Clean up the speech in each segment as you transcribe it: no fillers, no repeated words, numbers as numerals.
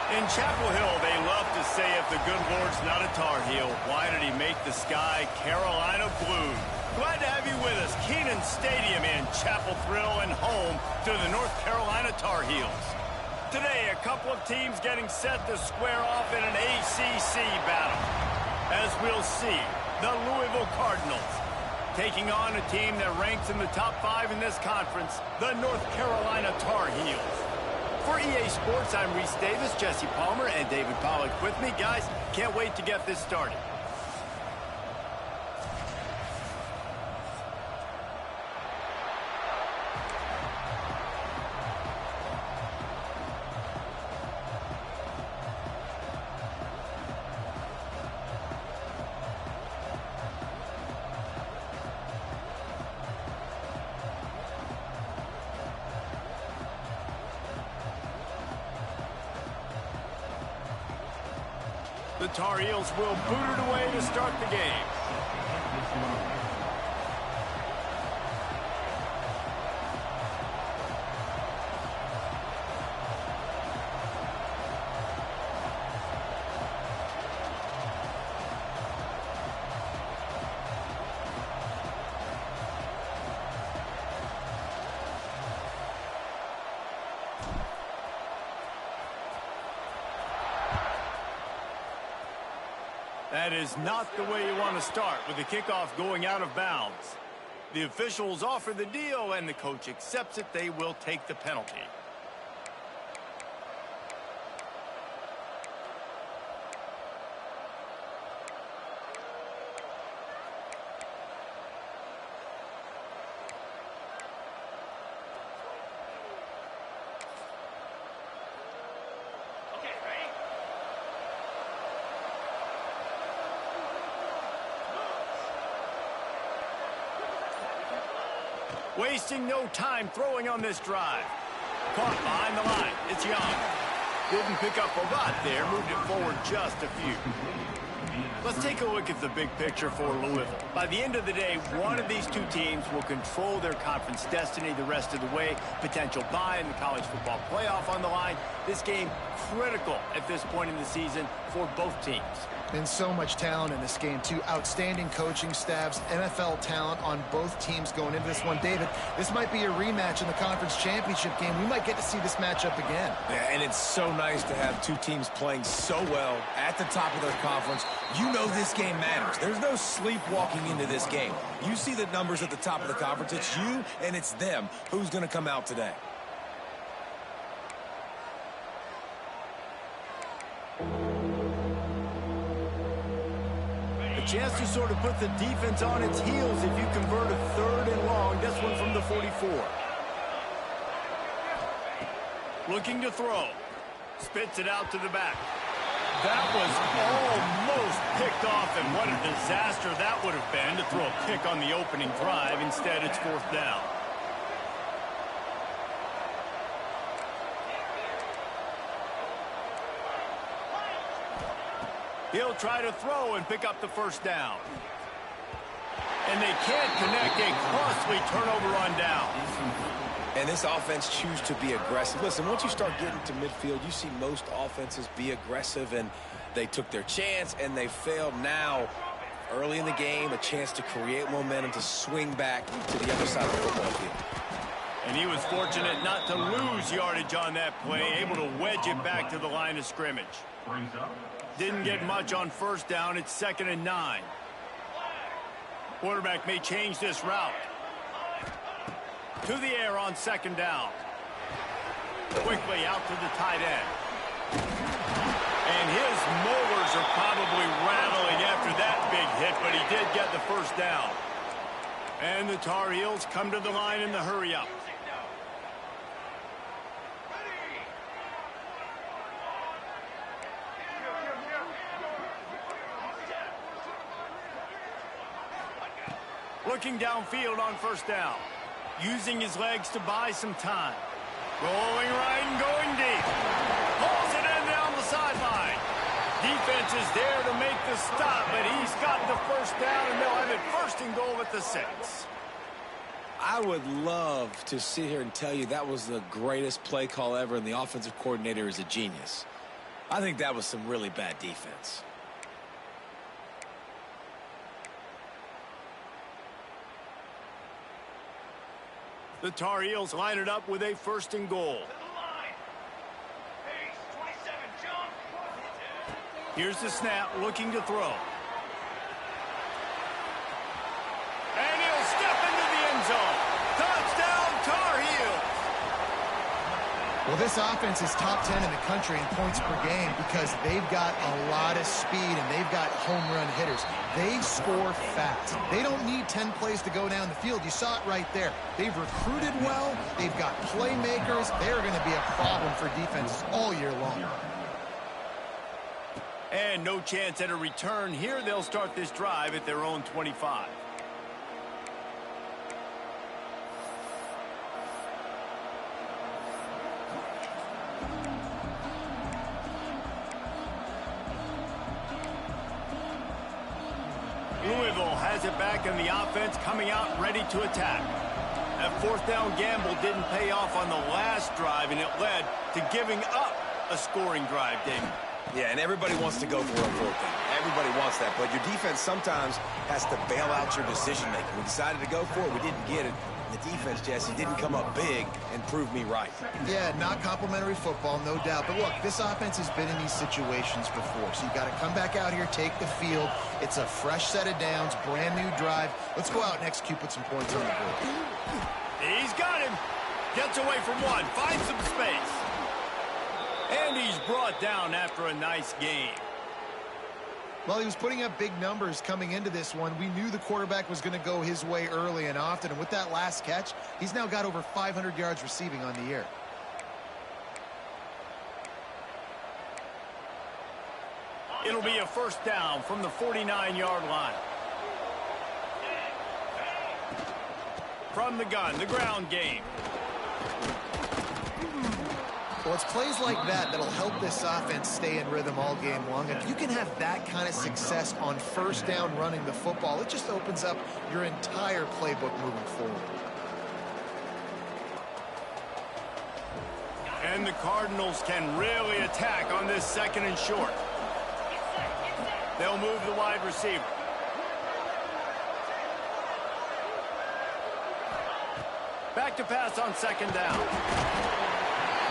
In Chapel Hill, they love to say if the good Lord's not a Tar Heel, why did he make the sky Carolina blue? Glad to have you with us. Kenan Stadium in Chapel Thrill and home to the North Carolina Tar Heels. Today, a couple of teams getting set to square off in an ACC battle. As we'll see, the Louisville Cardinals taking on a team that ranks in the top 5 in this conference, the North Carolina Tar Heels. For EA Sports, I'm Reese Davis, Jesse Palmer, and David Pollack with me. Guys, can't wait to get this started. The Tar Heels will boot it away to start the game. That is not the way you want to start, with the kickoff going out of bounds. The officials offer the deal, and the coach accepts it. They will take the penalty. Wasting no time throwing on this drive. Caught behind the line. It's Young. Didn't pick up a lot there. Moved it forward just a few. Let's take a look at the big picture for Louisville. By the end of the day, one of these two teams will control their conference destiny the rest of the way. Potential bye in the college football playoff on the line. This game critical at this point in the season for both teams. And so much talent in this game, too. Outstanding coaching staffs, NFL talent on both teams going into this one. David, this might be a rematch in the conference championship game. We might get to see this matchup again. Yeah, and it's so nice to have two teams playing so well at the top of their conference. You know this game matters. There's no sleepwalking into this game. You see the numbers at the top of the conference. It's you and it's them. Who's going to come out today? Chance to sort of put the defense on its heels if you convert a 3rd and long. This one from the 44. Looking to throw. Spits it out to the back. That was almost picked off, and what a disaster that would have been to throw a pick on the opening drive. Instead, it's 4th down. He'll try to throw and pick up the 1st down. And they can't connect. A costly turnover on down. And this offense chooses to be aggressive. Listen, once you start getting to midfield, you see most offenses be aggressive, and they took their chance, and they failed. Now, early in the game, a chance to create momentum to swing back to the other side of the football field. And he was fortunate not to lose yardage on that play, able to wedge it back to the line of scrimmage. Didn't get much on 1st down. It's 2nd and 9. Quarterback may change this route. To the air on 2nd down. Quickly out to the tight end. And his molars are probably rattling after that big hit, but he did get the 1st down. And the Tar Heels come to the line in the hurry-up. Looking downfield on 1st down. Using his legs to buy some time. Rolling right and going deep. Pulls it in down the sideline. Defense is there to make the stop, but he's got the 1st down, and they'll have it 1st and goal at the 6. I would love to sit here and tell you that was the greatest play call ever, and the offensive coordinator is a genius. I think that was some really bad defense. The Tar Heels line it up with a 1st and goal. Here's the snap, looking to throw. And he'll step into the end zone. Touchdown, Tar Heels! Well, this offense is top 10 in the country in points per game because they've got a lot of speed and they've got home run hitters. They score fast. They don't need 10 plays to go down the field. You saw it right there. They've recruited well. They've got playmakers. They're going to be a problem for defenses all year long. And no chance at a return here. They'll start this drive at their own 25. Louisville has it back in the offense, coming out ready to attack. That 4th down gamble didn't pay off on the last drive, and it led to giving up a scoring drive, Damon. Yeah, and everybody wants to go for a 4th down. Everybody wants that, but your defense sometimes has to bail out your decision-making. We decided to go for it. We didn't get it. The defense, Jesse, didn't come up big and prove me right. Yeah, not complimentary football, no doubt. But look, this offense has been in these situations before, so you got to come back out here, take the field. It's a fresh set of downs, brand new drive. Let's go out and execute, put some points on the board. He's got him. Gets away from one, finds some space. And he's brought down after a nice game. Well, he was putting up big numbers coming into this one. We knew the quarterback was going to go his way early and often. And with that last catch, he's now got over 500 yards receiving on the year. It'll be a 1st down from the 49-yard line. From the gun, the ground game. Well, it's plays like that that'll help this offense stay in rhythm all game long. If you can have that kind of success on 1st down running the football, it just opens up your entire playbook moving forward. And the Cardinals can really attack on this 2nd and short. They'll move the wide receiver. Back to pass on 2nd down.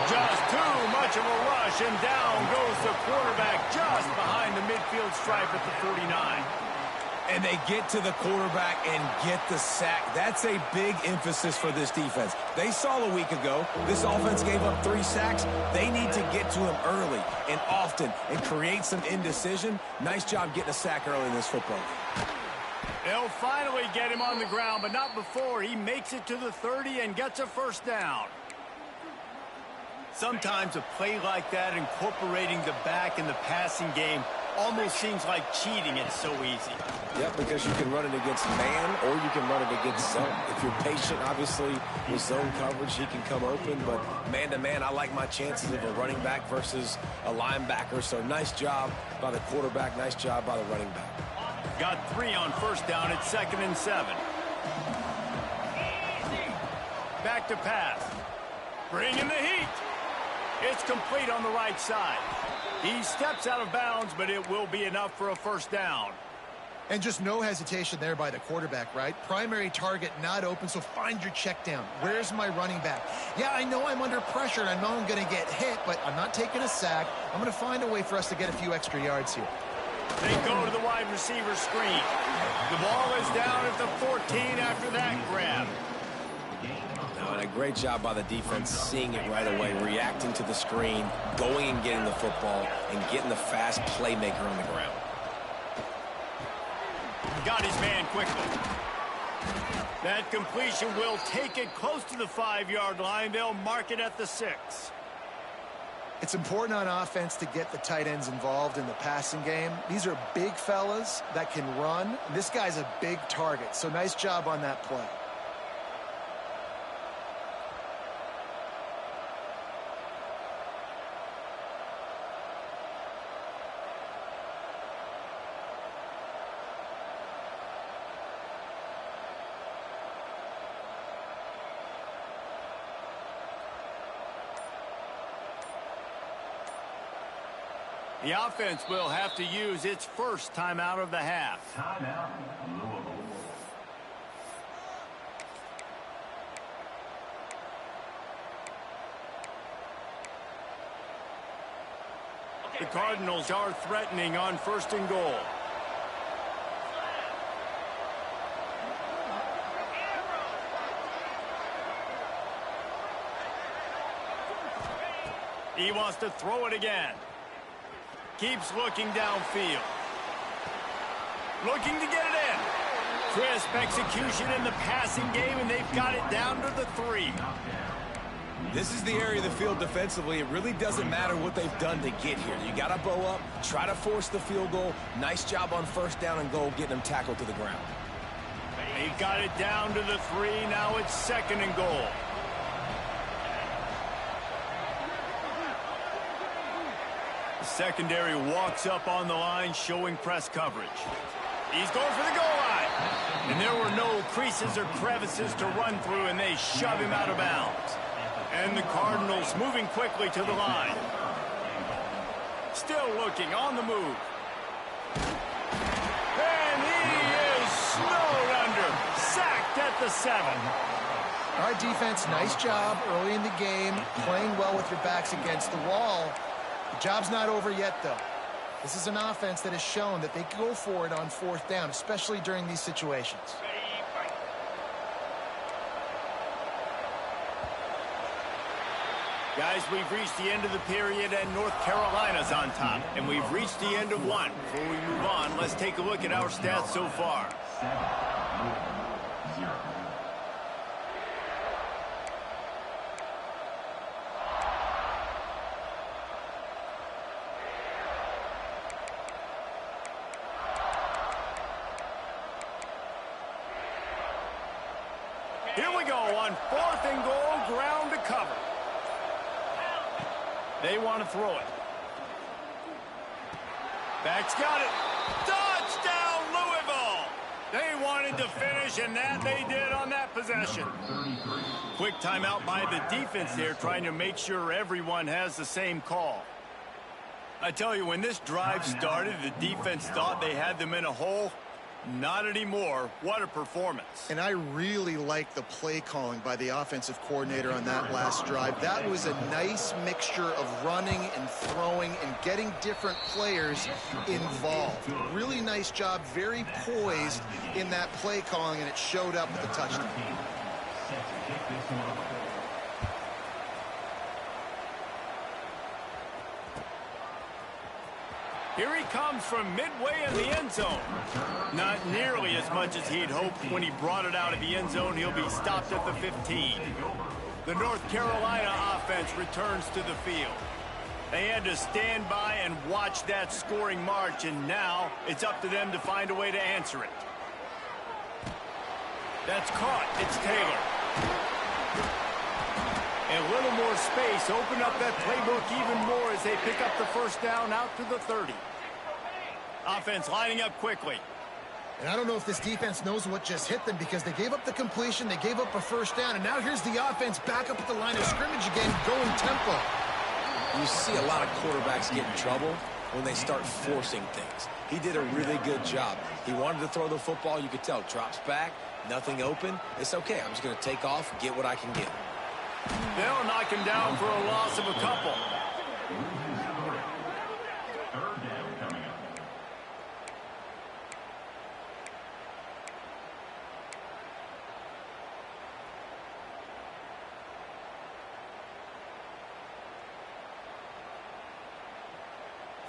Just too much of a rush, and down goes the quarterback just behind the midfield stripe at the 49. And they get to the quarterback and get the sack. That's a big emphasis for this defense. They saw a week ago, this offense gave up 3 sacks. They need to get to him early and often and create some indecision. Nice job getting a sack early in this football game. They'll finally get him on the ground, but not before he makes it to the 30 and gets a 1st down. Sometimes a play like that, incorporating the back in the passing game, almost seems like cheating. It's so easy. Yep, because you can run it against man or you can run it against zone. If you're patient, obviously, with zone coverage, he can come open. But man-to-man, I like my chances of a running back versus a linebacker. So nice job by the quarterback. Nice job by the running back. Got 3 on 1st down at 2nd and 7. Back to pass. Bring in the heat. It's complete on the right side. He steps out of bounds, but it will be enough for a 1st down. And just no hesitation there by the quarterback, right? Primary target not open, so find your check down. Where's my running back? Yeah, I know I'm under pressure, and I know I'm going to get hit, but I'm not taking a sack. I'm going to find a way for us to get a few extra yards here. They go to the wide receiver screen. The ball is down at the 14 after that grab. And a great job by the defense seeing it right away, reacting to the screen, going and getting the football, and getting the fast playmaker on the ground. Got his man quickly. That completion will take it close to the 5-yard line. They'll mark it at the 6. It's important on offense to get the tight ends involved in the passing game. These are big fellas that can run. This guy's a big target, so nice job on that play. The offense will have to use its first timeout of the half. Timeout, Louisville. The Cardinals are threatening on 1st and goal. He wants to throw it again. Keeps looking downfield. Looking to get it in. Crisp execution in the passing game, and they've got it down to the 3. This is the area of the field defensively. It really doesn't matter what they've done to get here. You got to bow up, try to force the field goal. Nice job on 1st down and goal, getting them tackled to the ground. They got it down to the 3. Now it's 2nd and goal. The secondary walks up on the line, showing press coverage. He's going for the goal line. And there were no creases or crevices to run through, and they shove him out of bounds. And the Cardinals moving quickly to the line. Still looking on the move. And he is snowed under. Sacked at the 7. All right, defense, nice job early in the game, playing well with your backs against the wall. The job's not over yet, though. This is an offense that has shown that they can go for it on 4th down, especially during these situations. Guys, we've reached the end of the period, and North Carolina's on top. And we've reached the end of one. Before we move on, let's take a look at our stats so far. 0. Here we go on 4th and goal, ground to cover. They want to throw it. Back's got it. Touchdown, Louisville! They wanted to finish, and that they did on that possession. Quick timeout by the defense there, trying to make sure everyone has the same call. I tell you, when this drive started, the defense thought they had them in a hole. Not anymore. What a performance. And I really like the play calling by the offensive coordinator on that last drive. That was a nice mixture of running and throwing and getting different players involved. Really nice job, very poised in that play calling, and it showed up with the touchdown. Here he comes from midway in the end zone. Not nearly as much as he'd hoped when he brought it out of the end zone. He'll be stopped at the 15. The North Carolina offense returns to the field. They had to stand by and watch that scoring march, and now it's up to them to find a way to answer it. That's caught. It's Taylor. A little more space. Open up that playbook even more as they pick up the 1st down out to the 30. Offense lining up quickly. And I don't know if this defense knows what just hit them, because they gave up the completion, they gave up a 1st down, and now here's the offense back up at the line of scrimmage again, going tempo. You see a lot of quarterbacks get in trouble when they start forcing things. He did a really good job. He wanted to throw the football. You could tell. Drops back, nothing open. It's okay. I'm just going to take off, get what I can get. They'll knock him down for a loss of a couple.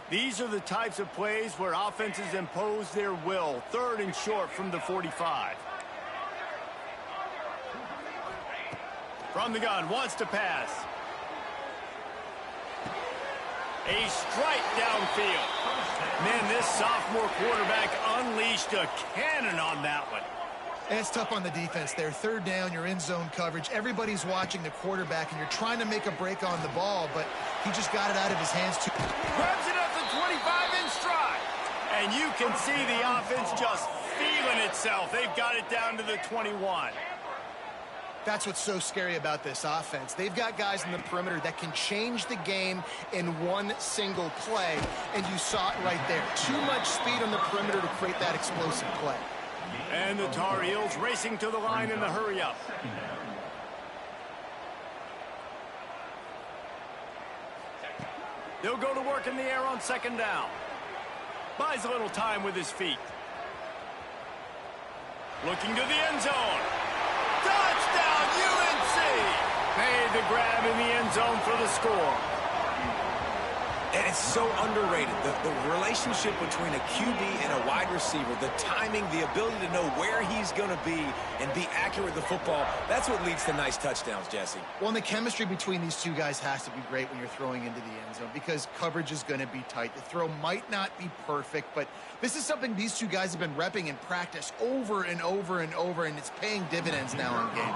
These are the types of plays where offenses impose their will. 3rd and short from the 45. From the gun, wants to pass. A strike downfield. Man, this sophomore quarterback unleashed a cannon on that one. And it's tough on the defense there. 3rd down, you're in zone coverage. Everybody's watching the quarterback, and you're trying to make a break on the ball, but he just got it out of his hands too. Grabs it at the 25 in stride. And you can see the offense just feeling itself. They've got it down to the 21. That's what's so scary about this offense. They've got guys in the perimeter that can change the game in one single play, and you saw it right there. Too much speed on the perimeter to create that explosive play. And the Tar Heels racing to the line in the hurry-up. They'll go to work in the air on second down. Buys a little time with his feet. Looking to the end zone. Touchdown, UNC! Made the grab in the end zone for the score. And it's so underrated. The relationship between a QB and a wide receiver, the timing, the ability to know where he's going to be and be accurate with the football, that's what leads to nice touchdowns, Jesse. Well, and the chemistry between these two guys has to be great when you're throwing into the end zone because coverage is going to be tight. The throw might not be perfect, but this is something these two guys have been repping in practice over and over and over, and it's paying dividends now in game.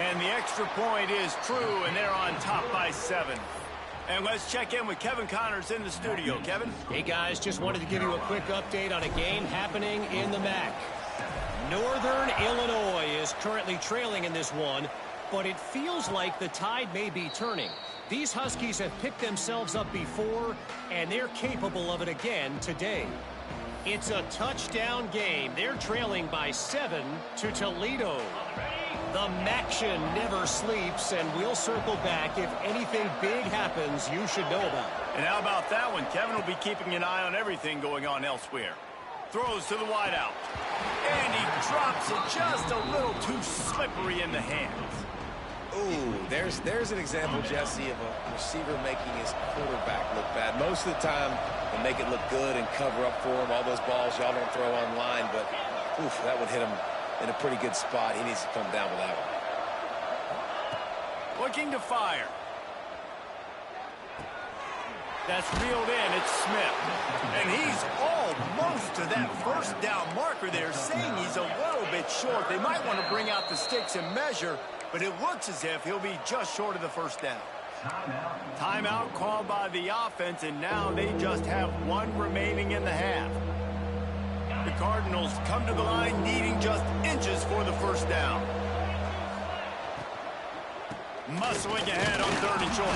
And the extra point is true, and they're on top by 7. And let's check in with Kevin Connors in the studio. Kevin? Hey, guys, just wanted to give you a quick update on a game happening in the MAC. Northern Illinois is currently trailing in this one, but it feels like the tide may be turning. These Huskies have picked themselves up before, and they're capable of it again today. It's a touchdown game. They're trailing by 7 to Toledo. The Maction never sleeps, and we'll circle back if anything big happens you should know about. And how about that one? Kevin will be keeping an eye on everything going on elsewhere. Throws to the wideout. And he drops it just a little too slippery in the hands. Ooh, there's an example, Jesse, of a receiver making his quarterback look bad. Most of the time, they make it look good and cover up for him. All those balls y'all don't throw online, but oof, that would hit him in a pretty good spot. He needs to come down with that one. Looking to fire. That's reeled in. It's Smith. And he's almost to that first down marker there, saying he's a little bit short. They might want to bring out the sticks and measure, but it looks as if he'll be just short of the first down. Timeout called by the offense, and now they just have one remaining in the half. The Cardinals come to the line needing just inches for the first down. Muscling ahead on 3rd and short.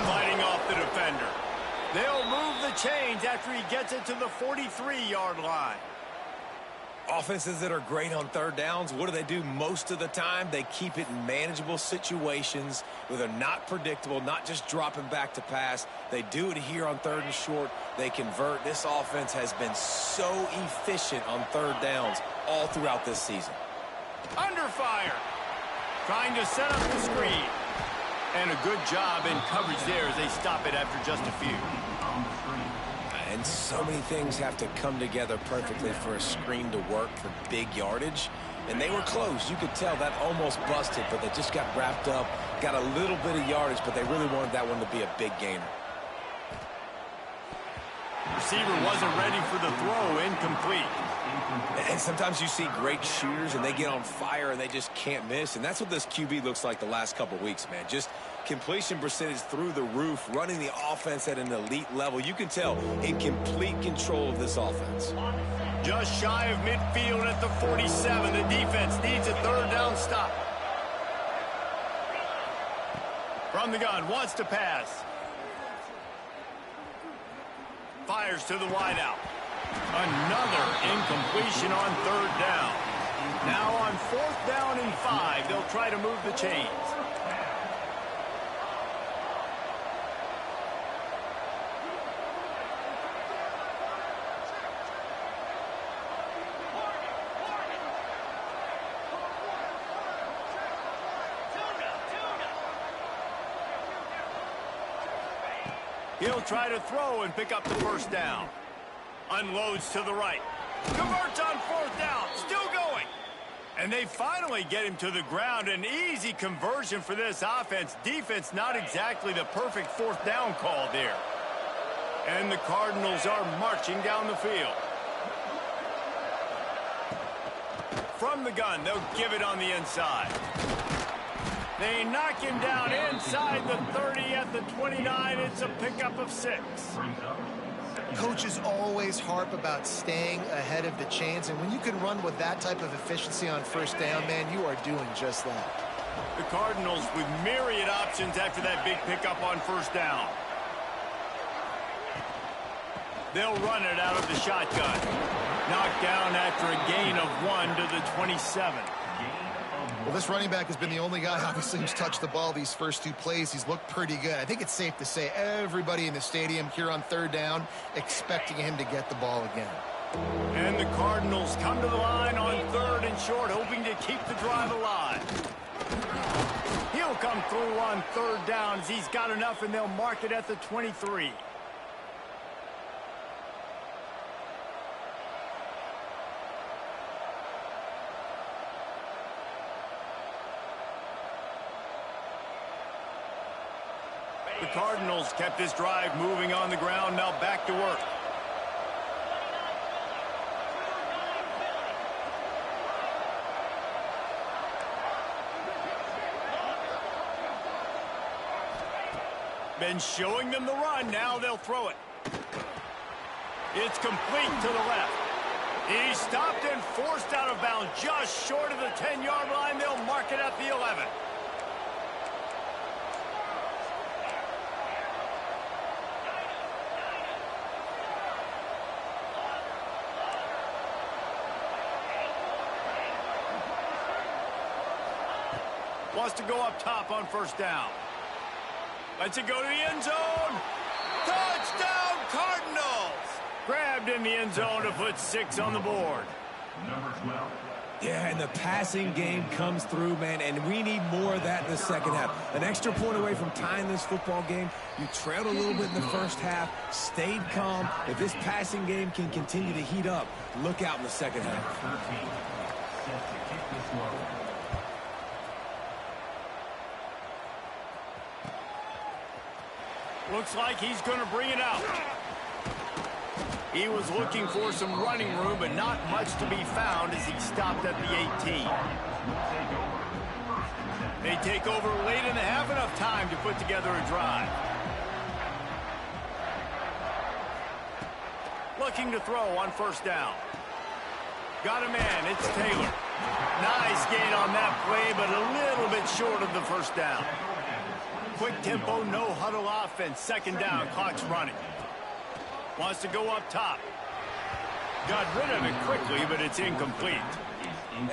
Fighting off the defender. They'll move the chains after he gets it to the 43-yard line. Offenses that are great on 3rd downs, what do they do most of the time? They keep it in manageable situations where they're not predictable, not just dropping back to pass. They do it here on 3rd and short. They convert. This offense has been so efficient on 3rd downs all throughout this season. Under fire. Trying to set up the screen. And a good job in coverage there as they stop it after just a few. And so many things have to come together perfectly for a screen to work for big yardage. And they were close. You could tell that almost busted, but they just got wrapped up, got a little bit of yardage, but they really wanted that one to be a big gainer. Receiver wasn't ready for the throw, incomplete. And sometimes you see great shooters and they get on fire and they just can't miss. And that's what this QB looks like the last couple weeks, man. Just completion percentage through the roof, running the offense at an elite level. You can tell in complete control of this offense. Just shy of midfield at the 47. The defense needs a 3rd down stop. From the gun, wants to pass. Fires to the wideout. Another incompletion on 3rd down. Now on 4th down and 5, they'll try to move the chains. He'll try to throw and pick up the first down. Unloads to the right. Converts on 4th down. Still going. And they finally get him to the ground. An easy conversion for this offense. Defense not exactly the perfect 4th down call there. And the Cardinals are marching down the field. From the gun, they'll give it on the inside. They knock him down inside the 30 at the 29. It's a pickup of 6. Coaches always harp about staying ahead of the chains, and when you can run with that type of efficiency on first down, man, you are doing just that. The Cardinals with myriad options after that big pickup on first down. They'll run it out of the shotgun. Knocked down after a gain of 1 to the 27. Well, this running back has been the only guy, obviously, who's touched the ball these first 2 plays. He's looked pretty good. I think it's safe to say everybody in the stadium here on third down expecting him to get the ball again. And the Cardinals come to the line on 3rd and short, hoping to keep the drive alive. He'll come through on 3rd down as he's got enough, and they'll mark it at the 23. The Cardinals kept this drive moving on the ground. Now back to work. Been showing them the run. Now they'll throw it. It's complete to the left. He stopped and forced out of bounds just short of the 10-yard line. They'll mark it at the 11. Wants to go up top on first down. Lets it go to the end zone. Touchdown, Cardinals! Grabbed in the end zone to put 6 on the board. Number 12. Yeah, and the passing game comes through, man, and we need more of that in the second half. An extra point away from tying this football game. You trailed a little bit in the first half, stayed calm. If this passing game can continue to heat up, look out in the second half. 13. Set to kick this one. Looks like he's going to bring it out. He was looking for some running room, but not much to be found as he stopped at the 18. They take over late in the half, enough time to put together a drive. Looking to throw on first down. Got a man, it's Taylor. Nice gain on that play, but a little bit short of the first down. Quick tempo, no huddle offense. Second down, clock's running. Wants to go up top. Got rid of it quickly, but it's incomplete.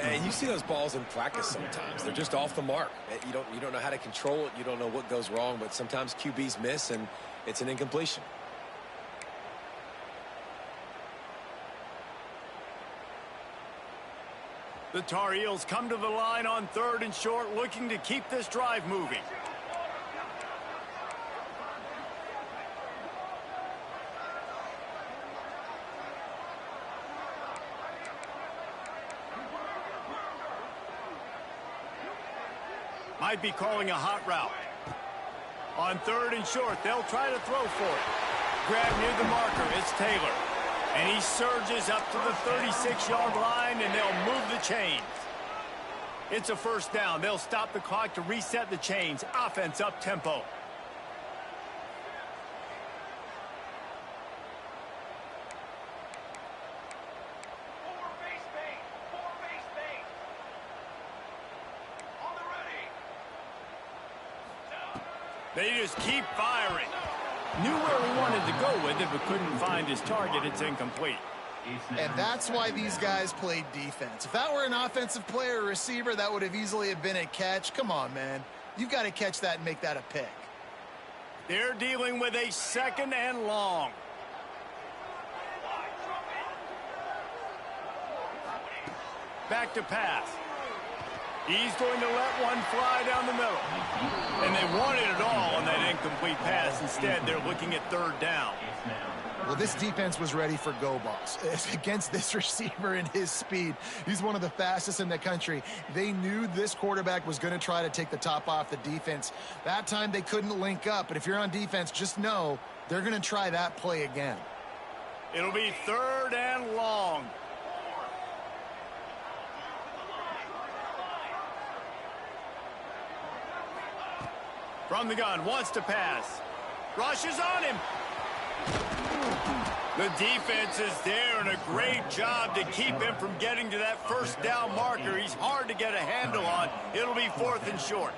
And you see those balls in practice sometimes. They're just off the mark. You don't know how to control it. You don't know what goes wrong, but sometimes QBs miss, and it's an incompletion. The Tar Heels come to the line on 3rd and short, looking to keep this drive moving. Might be calling a hot route. On 3rd and short, they'll try to throw for it. Grab near the marker, it's Taylor. And he surges up to the 36-yard line, and they'll move the chains. It's a first down. They'll stop the clock to reset the chains. Offense up tempo. They just keep firing. Knew where he wanted to go with it, but couldn't find his target. It's incomplete. And that's why these guys played defense. If that were an offensive player or receiver, that would have easily been a catch. Come on, man. You've got to catch that and make that a pick. They're dealing with a 2nd and long. Back to pass. He's going to let one fly down the middle. And they wanted it all on that incomplete pass. Instead, they're looking at 3rd down. Well, this defense was ready for go balls. Against this receiver and his speed, he's one of the fastest in the country. They knew this quarterback was going to try to take the top off the defense. That time they couldn't link up, but if you're on defense, just know they're going to try that play again. It'll be 3rd and long. From the gun, wants to pass. Rushes on him. The defense is there, and a great job to keep him from getting to that first down marker. He's hard to get a handle on. It'll be 4th and short.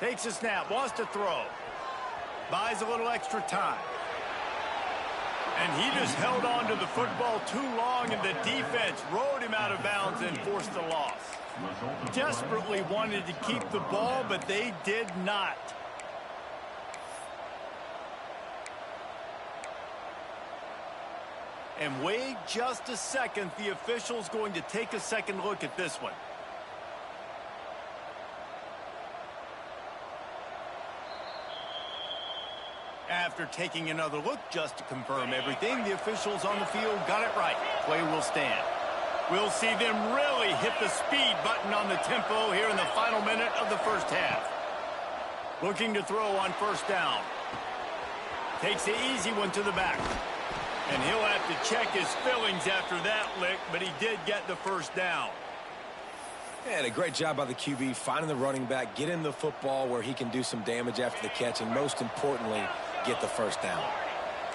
Takes a snap, wants to throw. Buys a little extra time. And he just held on to the football too long, and the defense rode him out of bounds and forced the loss. Desperately wanted to keep the ball, but they did not. And wait just a second. The official's going to take a second look at this one. After taking another look just to confirm everything, the officials on the field got it right. Play will stand. We'll see them really hit the speed button on the tempo here in the final minute of the first half. Looking to throw on first down. Takes the easy one to the back. And he'll have to check his fillings after that lick, but he did get the first down. And a great job by the QB finding the running back, getting the football where he can do some damage after the catch, and most importantly, get the first down.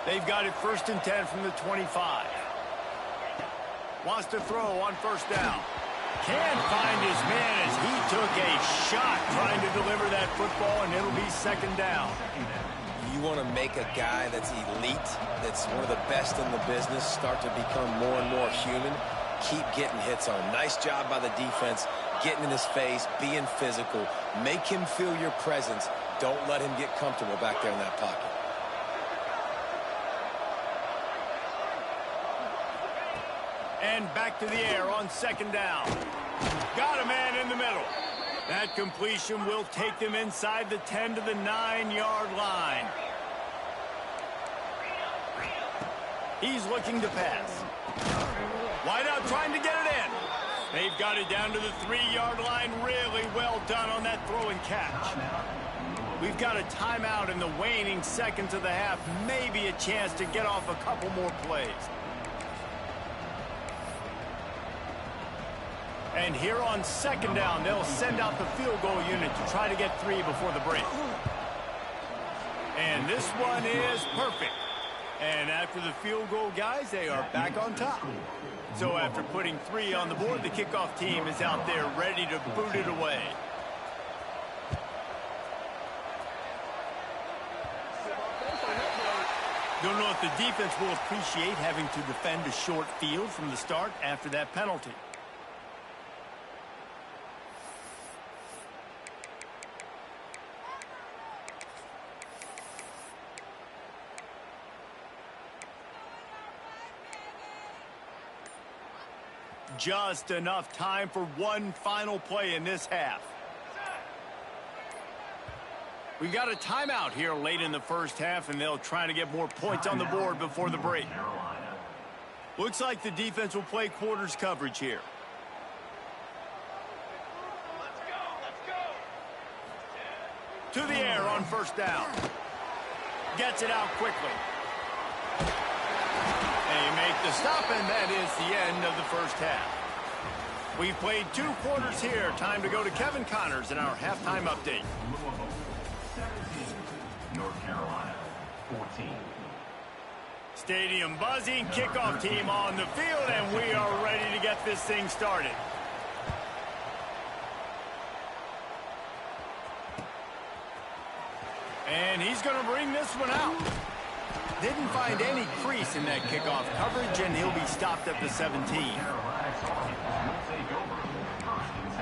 They've got it 1st and 10 from the 25. Wants to throw on first down. Can't find his man as he took a shot trying to deliver that football, and it'll be 2nd down. You want to make a guy that's elite, that's one of the best in the business, start to become more and more human. Keep getting hits on him. Nice job by the defense, getting in his face, being physical. Make him feel your presence. Don't let him get comfortable back there in that pocket. And back to the air on 2nd down. Got a man in the middle. That completion will take them inside the 10 to the 9-yard line. He's looking to pass. Wide out trying to get it in. They've got it down to the 3-yard line. Really well done on that throw and catch. We've got a timeout in the waning seconds of the half. Maybe a chance to get off a couple more plays. And here on 2nd down, they'll send out the field goal unit to try to get 3 before the break. And this one is perfect. And after the field goal, guys, they are back on top. So after putting 3 on the board, the kickoff team is out there ready to boot it away. Don't know if the defense will appreciate having to defend a short field from the start after that penalty. Just enough time for one final play in this half. We got a timeout here late in the first half, and they'll try to get more points on the board before the break. Looks like the defense will play quarters coverage here. To the air on first down. Gets it out quickly. They make the stop, and that is the end of the first half. We've played 2 quarters here. Time to go to Kevin Connors in our halftime update. Louisville, 17. North Carolina, 14. Stadium buzzing, kickoff team on the field, and we are ready to get this thing started. And he's going to bring this one out. Didn't find any crease in that kickoff coverage, and he'll be stopped at the 17. Carolina Tigers will take over 1st and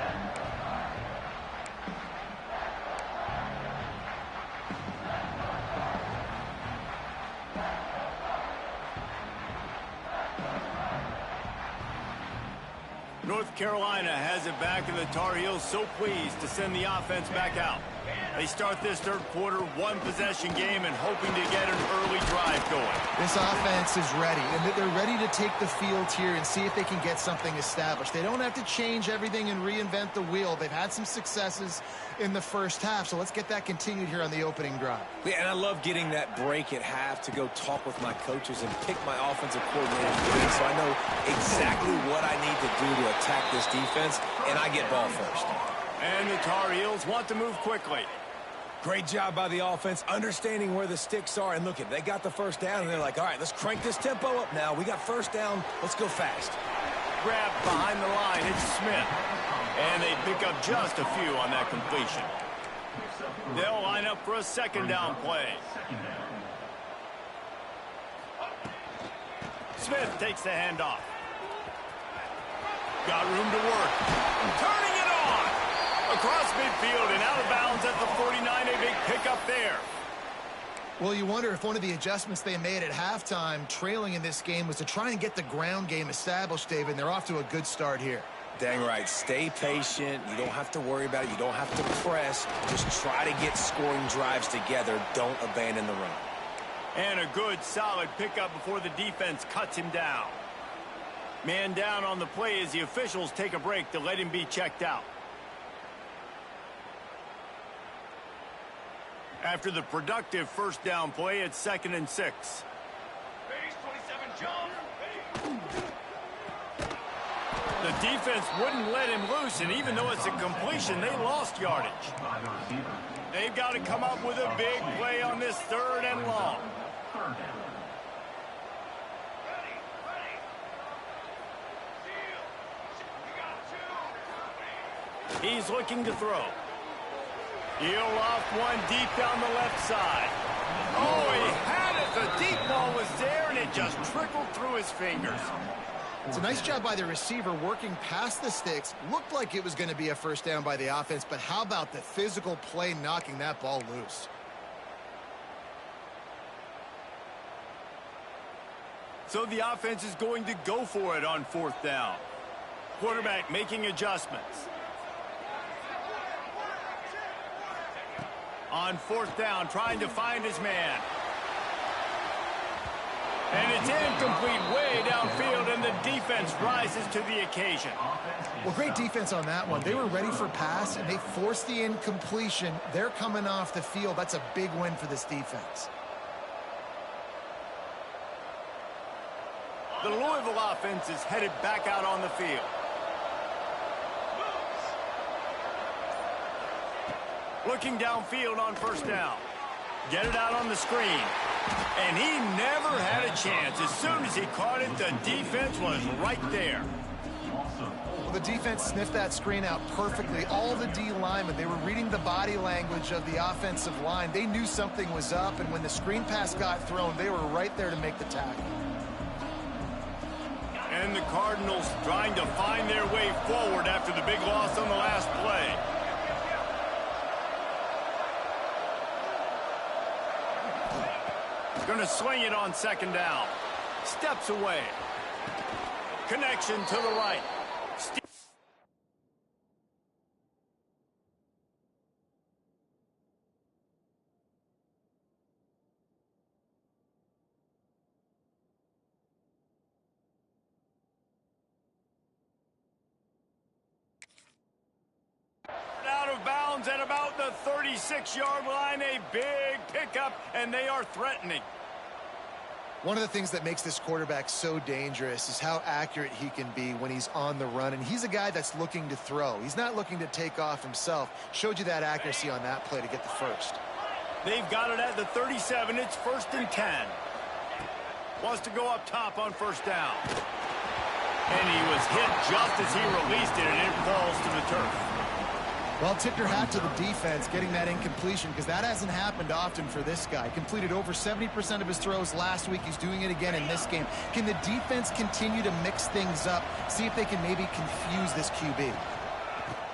10. North Carolina has it back, and the Tar Heels so pleased to send the offense back out. They start this 3rd quarter, 1-possession game, and hoping to get an early drive going. This offense is ready, and they're ready to take the field here and see if they can get something established. They don't have to change everything and reinvent the wheel. They've had some successes in the first half, so let's get that continued here on the opening drive. Yeah, and I love getting that break at half to go talk with my coaches and pick my offensive coordinator's brain, so I know exactly what I need to do to attack this defense, and I get ball first. And the Tar Heels want to move quickly. Great job by the offense, understanding where the sticks are. And look, they got the first down, and they're like, all right, let's crank this tempo up now. We got first down. Let's go fast. Grab behind the line. It's Smith. And they pick up just a few on that completion. They'll line up for a second down play. Smith takes the handoff. Got room to work. Turning it on. Across midfield and out of bounds at the 49. A big pickup there. Well, you wonder if one of the adjustments they made at halftime, trailing in this game, was to try and get the ground game established, David, and they're off to a good start here. Dang right. Stay patient. You don't have to worry about it. You don't have to press. Just try to get scoring drives together. Don't abandon the run. And a good, solid pickup before the defense cuts him down. Man down on the play as the officials take a break to let him be checked out. After the productive first down play, it's 2nd and 6. The defense wouldn't let him loose, and even though it's a completion, they lost yardage. They've got to come up with a big play on this 3rd and long. He's looking to throw. He'll loft one deep down the left side. Oh, he had it. The deep ball was there, and it just trickled through his fingers. It's a nice job by the receiver working past the sticks. Looked like it was going to be a first down by the offense, but how about the physical play knocking that ball loose? So the offense is going to go for it on 4th down. Quarterback making adjustments. On 4th down, trying to find his man. And it's incomplete way downfield, and the defense rises to the occasion. Well, great defense on that one. They were ready for pass, and they forced the incompletion. They're coming off the field. That's a big win for this defense. The Louisville offense is headed back out on the field. Looking downfield on 1st down. Get it out on the screen. And he never had a chance. As soon as he caught it, the defense was right there. Well, the defense sniffed that screen out perfectly. All the D linemen, they were reading the body language of the offensive line. They knew something was up, and when the screen pass got thrown, they were right there to make the tackle. And the Cardinals trying to find their way forward after the big loss on the last play. Going to swing it on 2nd down. Steps away. Connection to the right. Out of bounds at about the 36-yard line. A big pickup, and they are threatening. One of the things that makes this quarterback so dangerous is how accurate he can be when he's on the run. And he's a guy that's looking to throw. He's not looking to take off himself. Showed you that accuracy on that play to get the first. They've got it at the 37. It's 1st and 10. Wants to go up top on 1st down. And he was hit just as he released it, and it falls to the turf. Well, tip your hat to the defense getting that incompletion, because that hasn't happened often for this guy. Completed over 70% of his throws last week. He's doing it again in this game. Can the defense continue to mix things up, see if they can maybe confuse this QB?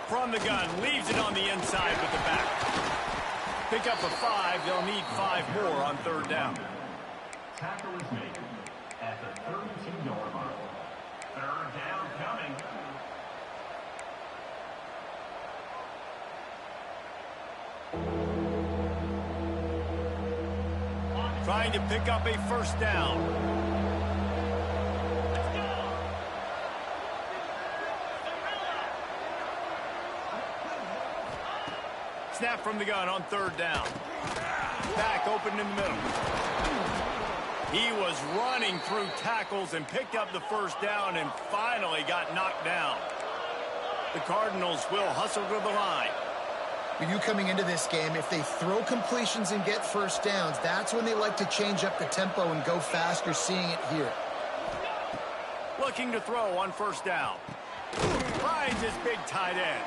From the gun, leaves it on the inside with the back. Pick up a 5. They'll need 5 more on 3rd down. Tackle is made at the 32-yard line. 3rd down coming. Trying to pick up a 1st down. Snap from the gun on 3rd down. Back open in the middle. He was running through tackles and picked up the 1st down and finally got knocked down. The Cardinals will hustle to the line. For you coming into this game, if they throw completions and get first downs, that's when they like to change up the tempo and go faster, seeing it here. Looking to throw on first down. Finds his big tight end.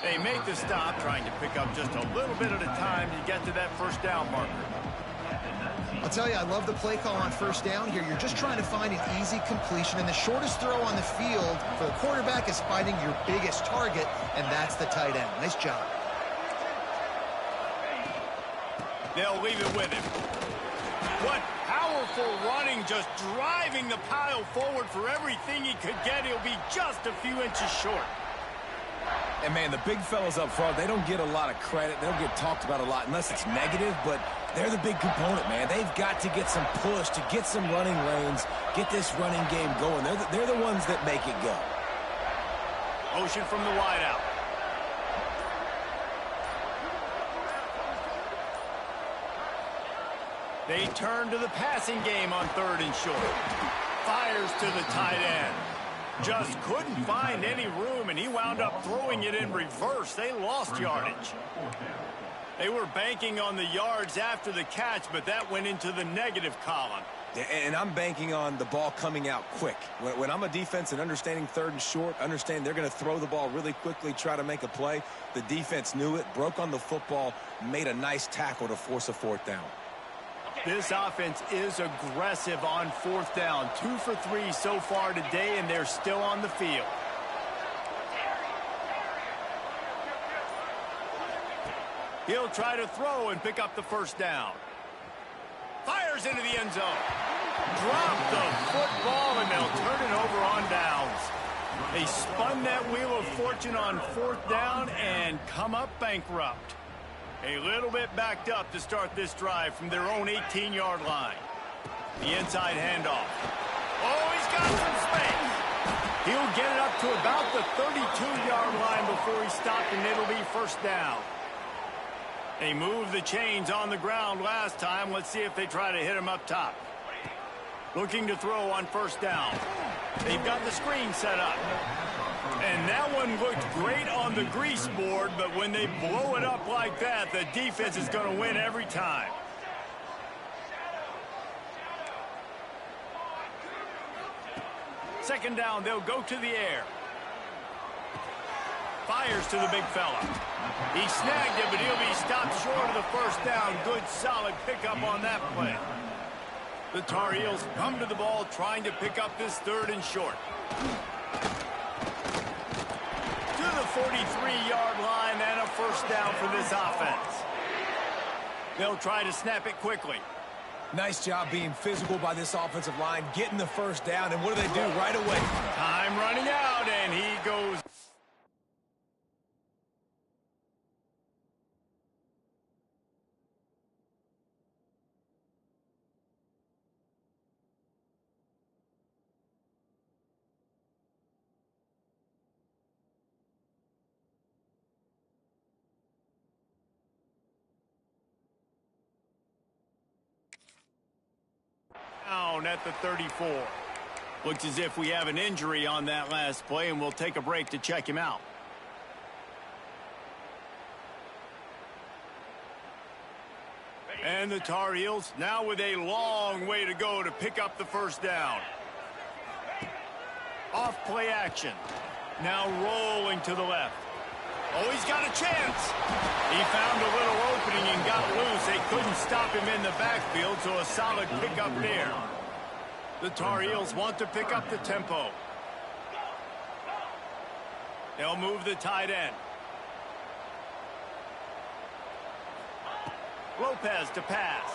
They make the stop, trying to pick up just a little bit at a time to get to that first down marker. I'll tell you, I love the play call on first down here. You're just trying to find an easy completion, and the shortest throw on the field for the quarterback is finding your biggest target, and that's the tight end. Nice job. They'll leave it with him. What powerful running, just driving the pile forward for everything he could get. He'll be just a few inches short. And, man, the big fellas up front, they don't get a lot of credit. They don't get talked about a lot unless it's negative, but they're the big component, man. They've got to get some push, to get some running lanes, get this running game going. They're the ones that make it go. Motion from the wideout. They turn to the passing game on 3rd and short. Fires to the tight end. Just couldn't find any room, and he wound up throwing it in reverse. They lost yardage. They were banking on the yards after the catch, but that went into the negative column. And I'm banking on the ball coming out quick. When I'm a defense and understanding 3rd and short, understand they're going to throw the ball really quickly, try to make a play. The defense knew it, broke on the football, made a nice tackle to force a 4th down. This offense is aggressive on 4th down. 2 for 3 so far today, and they're still on the field. He'll try to throw and pick up the first down. Fires into the end zone. Drop the football, and they'll turn it over on downs. They spun that wheel of fortune on 4th down and come up bankrupt. A little bit backed up to start this drive from their own 18-yard line. The inside handoff. Oh, he's got some space. He'll get it up to about the 32-yard line before he stopped, and it'll be first down. They moved the chains on the ground last time. Let's see if they try to hit him up top. Looking to throw on first down. They've got the screen set up. And that one looked great on the grease board, but when they blow it up like that, the defense is going to win every time. Second down, they'll go to the air. Fires to the big fella. He snagged it, but he'll be stopped short of the first down. Good, solid pickup on that play. The Tar Heels come to the ball, trying to pick up this 3rd and short. To the 43-yard line, and a first down for this offense. They'll try to snap it quickly. Nice job being physical by this offensive line, getting the first down, and what do they do right away? Time running out, and he goes. Down at the 34. Looks as if we have an injury on that last play, and we'll take a break to check him out. And the Tar Heels now with a long way to go to pick up the first down. Off play action. Now rolling to the left. Oh, he's got a chance. He found a little opening and got loose. They couldn't stop him in the backfield, so a solid pickup there. The Tar Heels want to pick up the tempo. They'll move the tight end. Lopez to pass.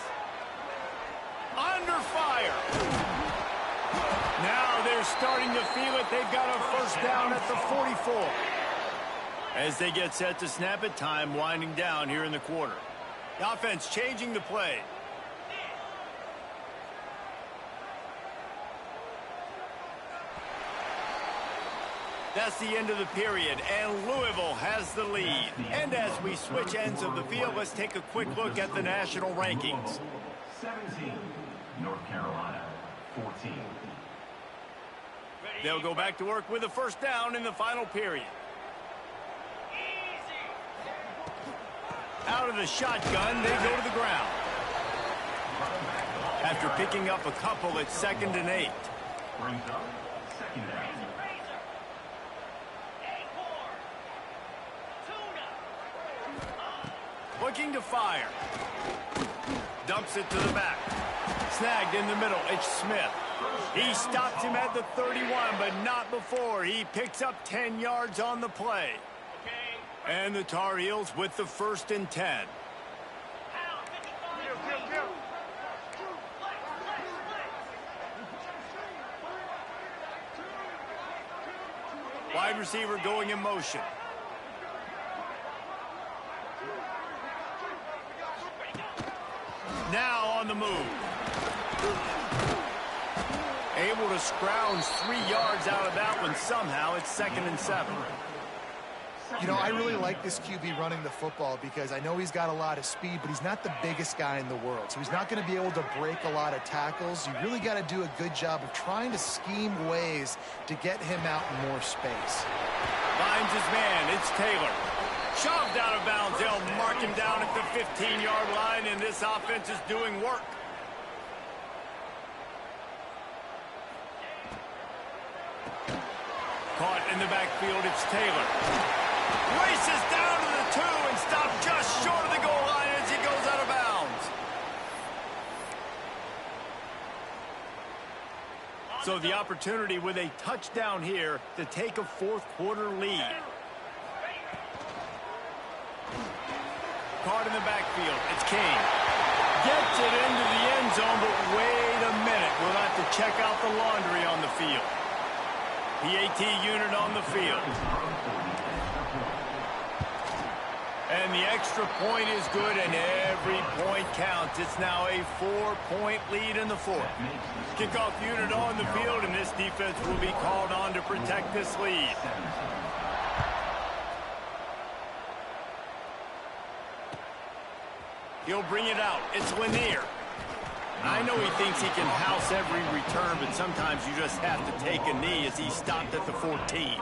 Under fire. Now they're starting to feel it. They've got a first down at the 44. As they get set to snap it, time winding down here in the quarter. The offense changing the play. That's the end of the period, and Louisville has the lead. And as we switch ends of the field, let's take a quick look at the national rankings. 17, North Carolina, 14. They'll go back to work with a first down in the final period. Out of the shotgun, they go to the ground. After picking up a couple, it's 2nd and 8. Brings up second down. Looking to fire. Dumps it to the back. Snagged in the middle. It's Smith. He stops him at the 31, but not before. He picks up 10 yards on the play. And the Tar Heels with the 1st and 10. Wide receiver going in motion. Now on the move. Able to scrounge 3 yards out of that one somehow. It's 2nd and 7. You know, I really like this QB running the football because I know he's got a lot of speed, but he's not the biggest guy in the world. So he's not going to be able to break a lot of tackles. You really got to do a good job of trying to scheme ways to get him out in more space. Finds his man. It's Taylor. Shoved out of bounds. They'll mark him down at the 15-yard line, and this offense is doing work. Caught in the backfield. It's Taylor. Races down to the 2 and stopped just short of the goal line as he goes out of bounds. So the opportunity with a touchdown here to take a 4th quarter lead. Caught in the backfield. It's King. Gets it into the end zone, but wait a minute. We'll have to check out the laundry on the field. PAT unit on the field. And the extra point is good, and every point counts. It's now a 4-point lead in the 4th. Kickoff unit on the field, and this defense will be called on to protect this lead. He'll bring it out. It's Lanier. I know he thinks he can house every return, but sometimes you just have to take a knee as he stopped at the 14.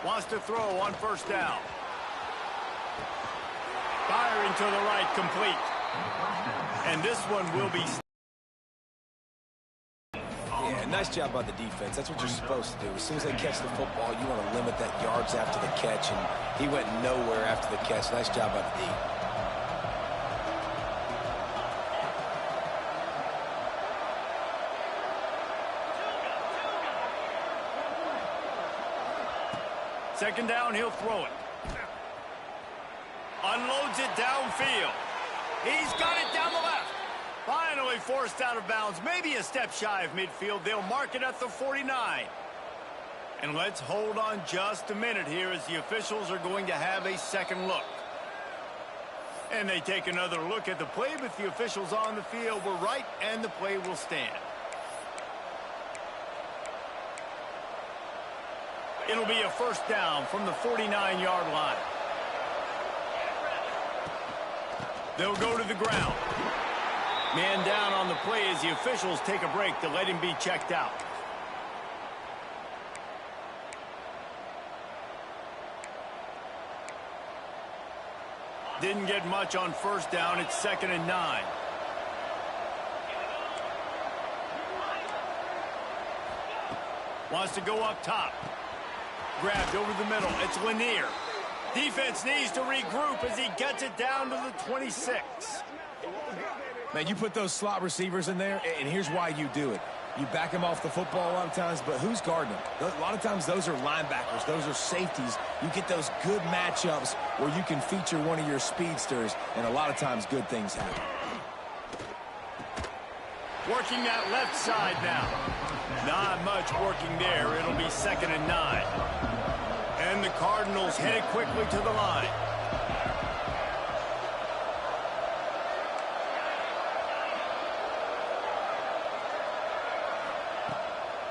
Wants to throw on 1st down. Firing to the right, complete. And this one will be... Yeah, nice job by the defense. That's what you're supposed to do. As soon as they catch the football, you want to limit that yards after the catch, and he went nowhere after the catch. Nice job by the D. Second down, he'll throw it. Unloads it downfield. He's got it down the left. Finally forced out of bounds. Maybe a step shy of midfield. They'll mark it at the 49. And let's hold on just a minute here as the officials are going to have a second look. And they take another look at the play, but the officials on the field were right, and the play will stand. It'll be a 1st down from the 49-yard line. They'll go to the ground. Man down on the play as the officials take a break to let him be checked out. Didn't get much on 1st down. It's 2nd and 9. Wants to go up top. Grabbed over the middle. It's Lanier. Defense needs to regroup as he gets it down to the 26. Man, you put those slot receivers in there, and here's why you do it. You back them off the football a lot of times, but who's guarding them? A lot of times those are linebackers. Those are safeties. You get those good matchups where you can feature one of your speedsters, and a lot of times good things happen. Working that left side now. Not much working there. It'll be 2nd and 9. And the Cardinals headed quickly to the line.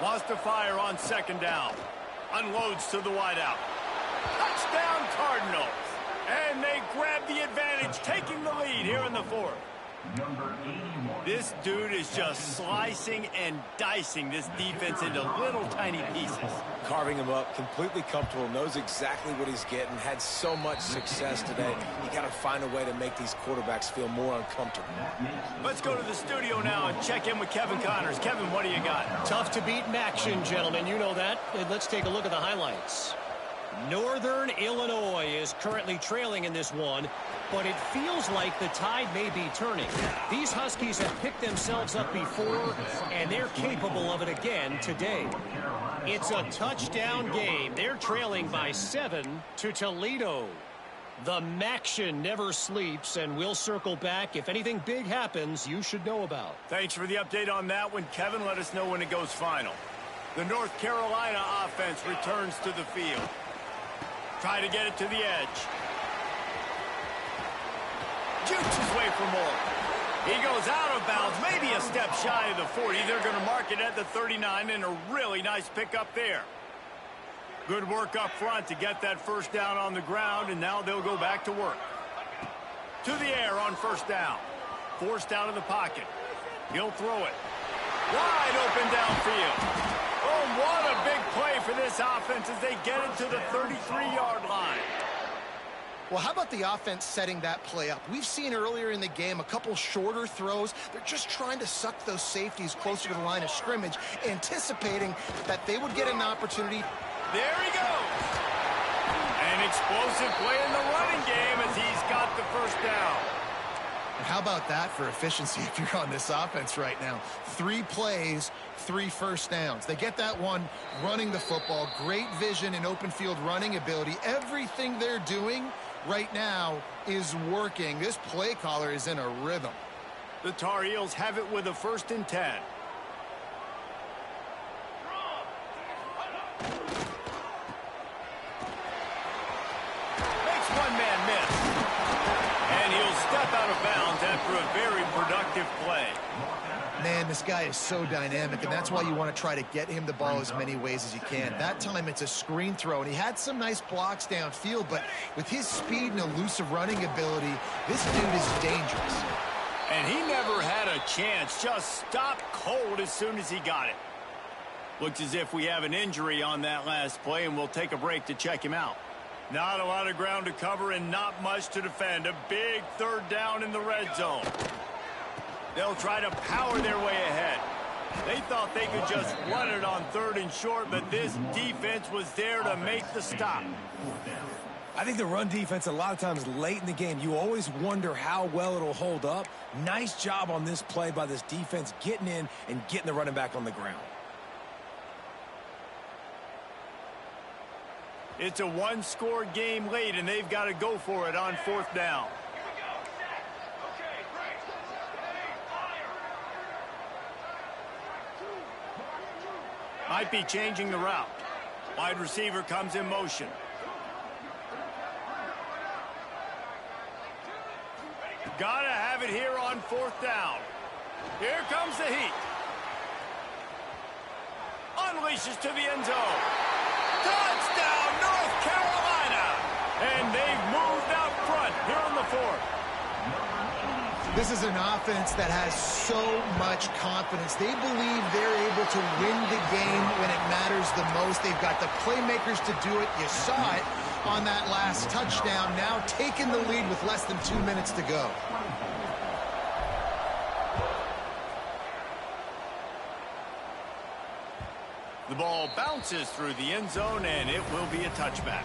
Wants to fire on 2nd down. Unloads to the wideout. Touchdown Cardinals. And they grab the advantage, taking the lead here in the 4th. Number 81. This dude is just slicing and dicing this defense into little tiny pieces. Carving him up, completely comfortable, knows exactly what he's getting, had so much success today. You got to find a way to make these quarterbacks feel more uncomfortable. Let's go to the studio now and check in with Kevin Connors. Kevin, what do you got? Tough to beat action, gentlemen. You know that. And let's take a look at the highlights. Northern Illinois is currently trailing in this one, but it feels like the tide may be turning. These Huskies have picked themselves up before, and they're capable of it again today. It's a touchdown game. They're trailing by 7 to Toledo. The Maction never sleeps, and we'll circle back. If anything big happens, you should know about. Thanks for the update on that one, Kevin. Let us know when it goes final. The North Carolina offense returns to the field. Try to get it to the edge. Jukes his way for more. He goes out of bounds, maybe a step shy of the 40. They're going to mark it at the 39, and a really nice pickup there. Good work up front to get that first down on the ground, and now they'll go back to work. To the air on first down. Forced out of the pocket. He'll throw it. Wide open downfield. Oh, what a big play for this offense as they get it to the 33-yard line. Well, how about the offense setting that play up? We've seen earlier in the game a couple shorter throws. They're just trying to suck those safeties closer to the line of scrimmage, anticipating that they would get an opportunity. There he goes. An explosive play in the running game as he's got the first down. And how about that for efficiency if you're on this offense right now? 3 plays, 3 first downs. They get that one running the football. Great vision and open field running ability. Everything they're doing right now is working. This play caller is in a rhythm. The Tar Heels have it with a 1st and 10. Makes one man miss. And he'll step out of bounds after a very productive play. Man, this guy is so dynamic, and that's why you want to try to get him the ball as many ways as you can. That time it's a screen throw, and he had some nice blocks downfield, but with his speed and elusive running ability, this dude is dangerous. And he never had a chance, just stopped cold as soon as he got it. Looks as if we have an injury on that last play, and we'll take a break to check him out. Not a lot of ground to cover and not much to defend. A big 3rd down in the red zone. They'll try to power their way ahead. They thought they could just run it on 3rd and short, but this defense was there to make the stop. I think the run defense, a lot of times late in the game, you always wonder how well it'll hold up. Nice job on this play by this defense, getting in and getting the running back on the ground. It's a 1-score game late, and they've got to go for it on 4th down. Might be changing the route. Wide receiver comes in motion. Gotta have it here on 4th down. Here comes the heat. Unleashes to the end zone. Touchdown, North Carolina! And they've moved out front here on the 4th. This is an offense that has so much confidence. They believe they're able to win the game when it matters the most. They've got the playmakers to do it. You saw it on that last touchdown. Now taking the lead with less than 2 minutes to go. The ball bounces through the end zone, and it will be a touchback.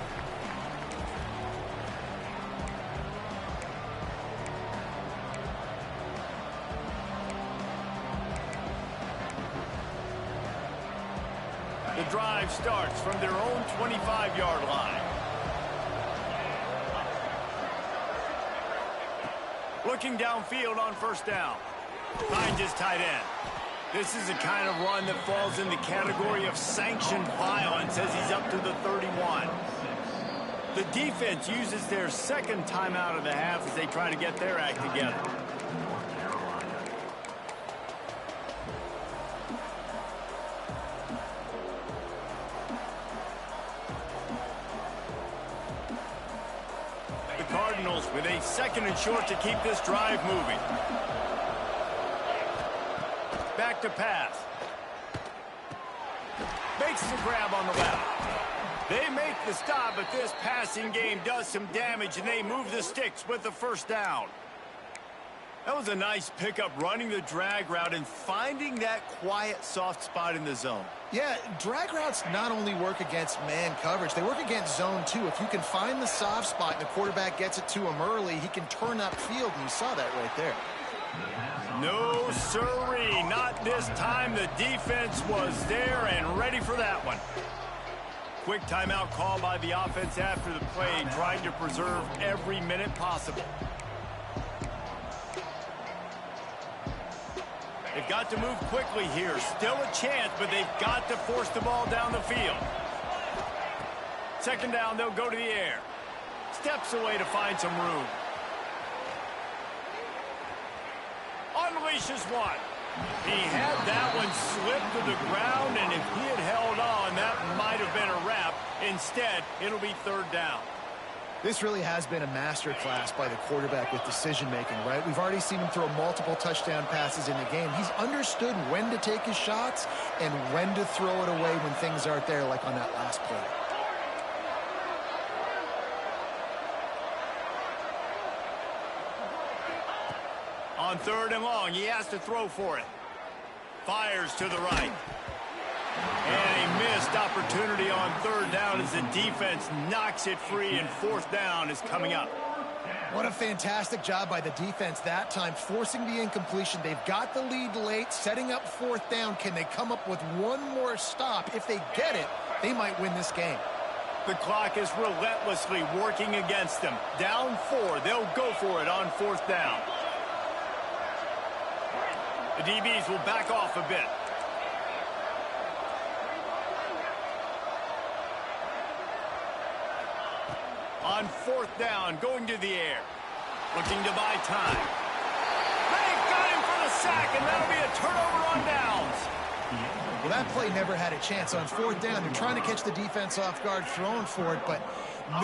The drive starts from their own 25-yard line. Looking downfield on 1st down. Finds his tight end. This is the kind of run that falls in the category of sanctioned violence as he's up to the 31. The defense uses their 2nd timeout of the half as they try to get their act together. Cardinals with a 2nd and short to keep this drive moving. Back to pass. Makes the grab on the left. They make the stop, but this passing game does some damage, and they move the sticks with the 1st down. That was a nice pickup, running the drag route and finding that quiet, soft spot in the zone. Yeah, drag routes not only work against man coverage, they work against zone too. If you can find the soft spot and the quarterback gets it to him early, he can turn upfield, and you saw that right there. No siree, not this time. The defense was there and ready for that one. Quick timeout call by the offense after the play, trying to preserve every minute possible. They've got to move quickly here. Still a chance, but they've got to force the ball down the field. 2nd down, they'll go to the air. Steps away to find some room. Unleashes one. He had that one slip to the ground, and if he had held on, that might have been a wrap. Instead, it'll be 3rd down. This really has been a masterclass by the quarterback with decision-making, right? We've already seen him throw multiple touchdown passes in the game. He's understood when to take his shots and when to throw it away when things aren't there, like on that last play. On 3rd and long, he has to throw for it. Fires to the right. And a missed opportunity on 3rd down as the defense knocks it free, and 4th down is coming up. What a fantastic job by the defense that time, forcing the incompletion. They've got the lead late, setting up 4th down. Can they come up with one more stop? If they get it, they might win this game. The clock is relentlessly working against them. Down 4, they'll go for it on 4th down. The DBs will back off a bit. On 4th down, going to the air. Looking to buy time. They've got him for the sack, and that'll be a turnover on downs. Well, that play never had a chance. On 4th down, they're trying to catch the defense off guard, throwing for it, but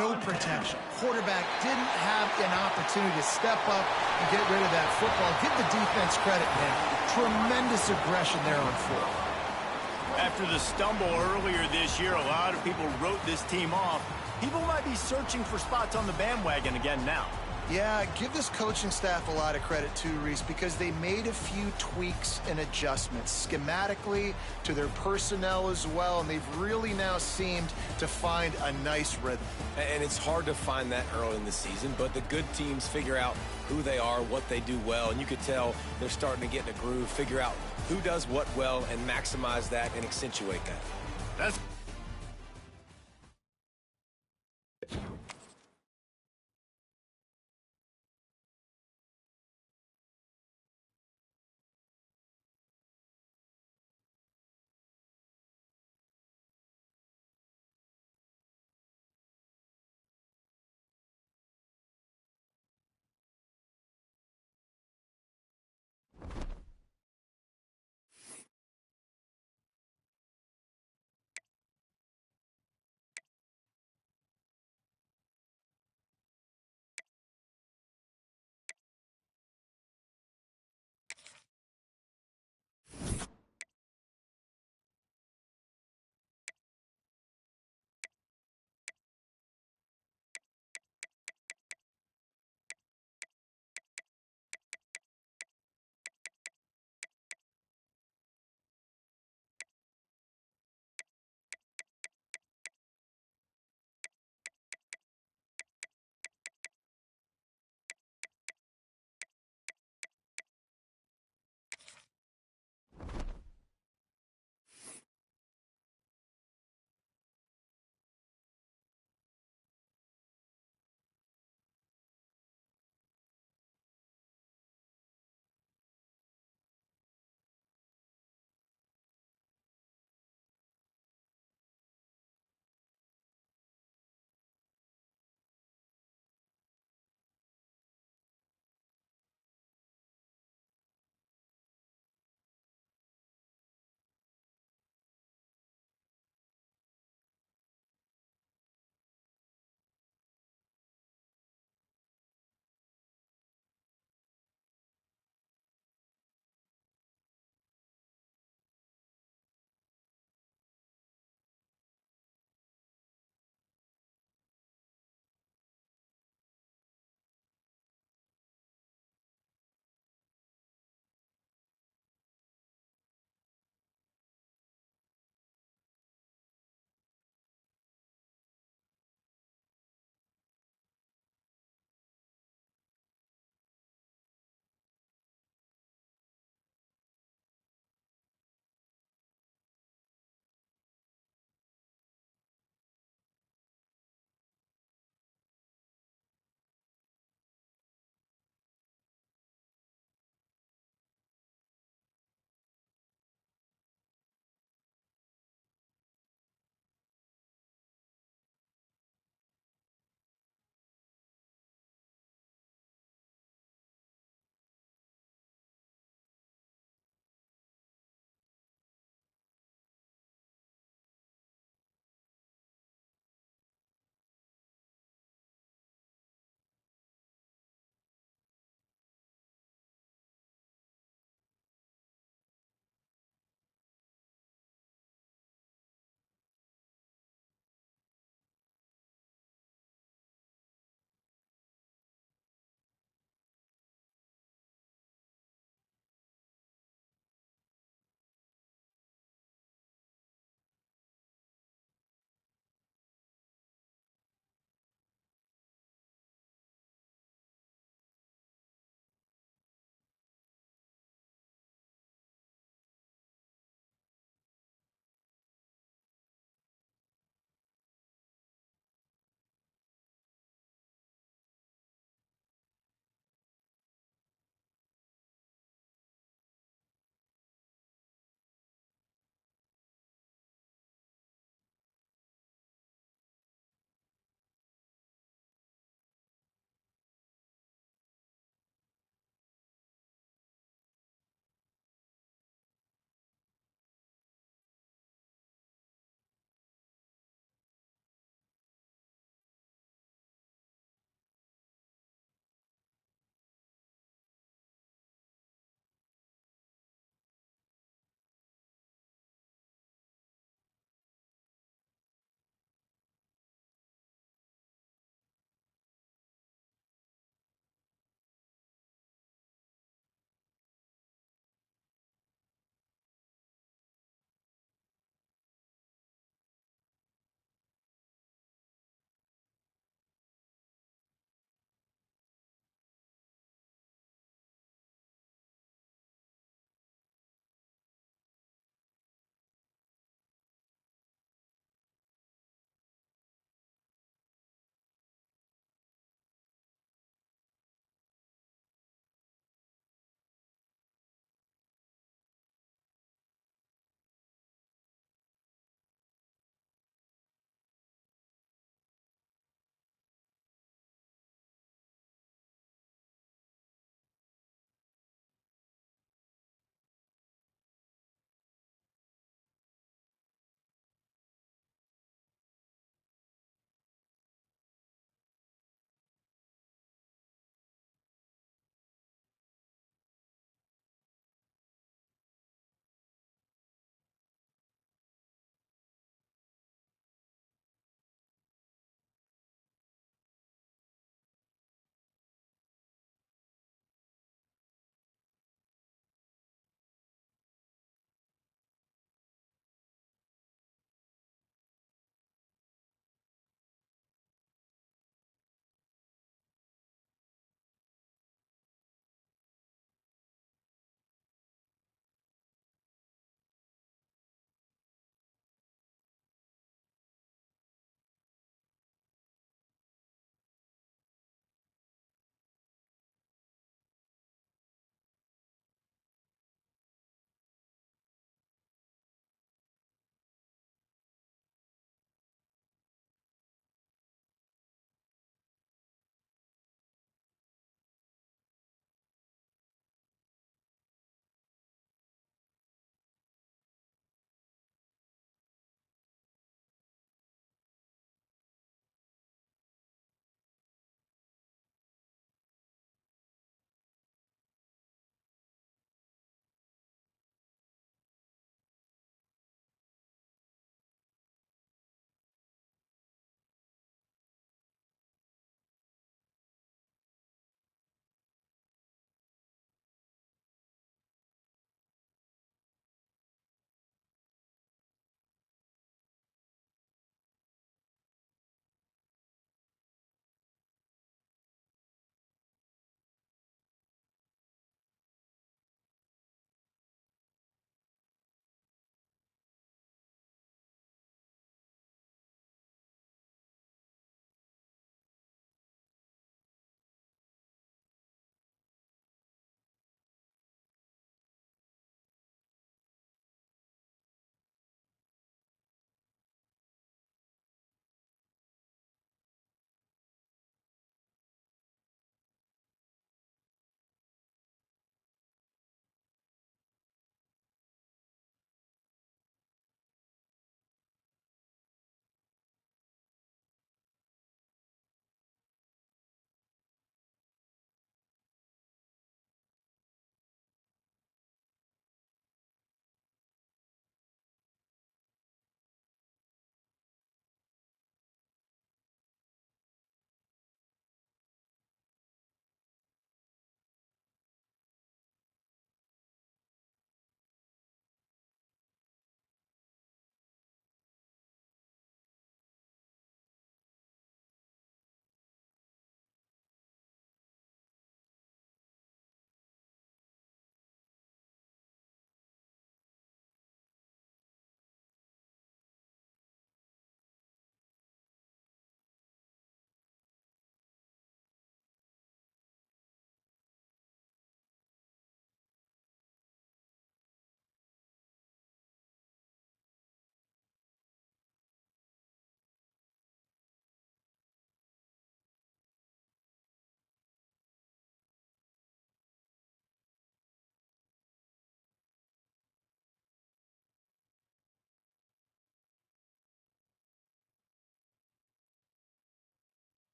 no protection. Quarterback didn't have an opportunity to step up and get rid of that football. Give the defense credit, man. Tremendous aggression there on 4th. After the stumble earlier this year, a lot of people wrote this team off. People might be searching for spots on the bandwagon again now. Yeah, give this coaching staff a lot of credit too, Reese, because they made a few tweaks and adjustments schematically to their personnel as well, and they've really now seemed to find a nice rhythm. And it's hard to find that early in the season, but the good teams figure out who they are, what they do well, and you could tell they're starting to get in a groove, figure out who does what well, and maximize that and accentuate that. That's